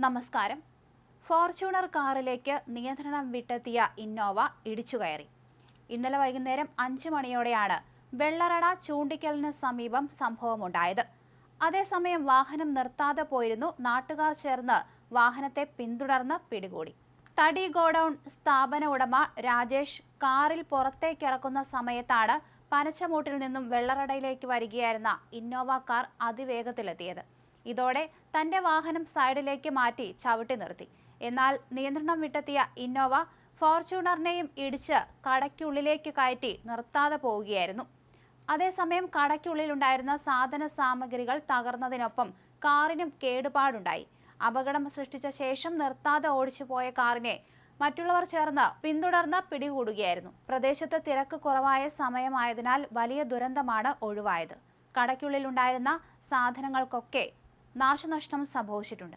നമസ്കാരം. ഫോർച്യൂണർ കാറിലേക്ക് നിയന്ത്രണം വിട്ടെത്തിയ ഇന്നോവ ഇടിച്ചുകയറി. ഇന്നലെ വൈകുന്നേരം 5 മണിയോടെയാണ് വെള്ളറട ചൂണ്ടിക്കലിന് സമീപം സംഭവമുണ്ടായത്. അതേസമയം വാഹനം നിർത്താതെ പോയിരുന്നു. നാട്ടുകാർ ചേർന്ന് വാഹനത്തെ പിന്തുടർന്ന് പിടികൂടി. തടി ഗോഡൌൺ സ്ഥാപന ഉടമ രാജേഷ് കാറിൽ പുറത്തേക്കിറക്കുന്ന സമയത്താണ് പനച്ചമൂട്ടിൽ നിന്നും വെള്ളറടയിലേക്ക് വരികയായിരുന്ന ഇന്നോവ കാർ അതിവേഗത്തിലെത്തിയത്. ഇതോടെ തന്റെ വാഹനം സൈഡിലേക്ക് മാറ്റി ചവിട്ടി നിർത്തി. എന്നാൽ നിയന്ത്രണം വിട്ടെത്തിയ ഇന്നോവ ഫോർച്യൂണറിനെയും ഇടിച്ച് കടയ്ക്കുള്ളിലേക്ക് കയറ്റി നിർത്താതെ പോവുകയായിരുന്നു. അതേസമയം കടയ്ക്കുള്ളിലുണ്ടായിരുന്ന സാധന സാമഗ്രികൾ തകർന്നതിനൊപ്പം കാറിനും കേടുപാടുണ്ടായി. അപകടം സൃഷ്ടിച്ച ശേഷം നിർത്താതെ ഓടിച്ചുപോയ കാറിനെ മറ്റുള്ളവർ ചേർന്ന് പിന്തുടർന്ന് പിടികൂടുകയായിരുന്നു. പ്രദേശത്ത് തിരക്ക് കുറവായ സമയമായതിനാൽ വലിയ ദുരന്തമാണ് ഒഴിവായത്. കടയ്ക്കുള്ളിലുണ്ടായിരുന്ന സാധനങ്ങൾക്കൊക്കെ നാശനഷ്ടം സംഭവിച്ചിട്ടുണ്ട്.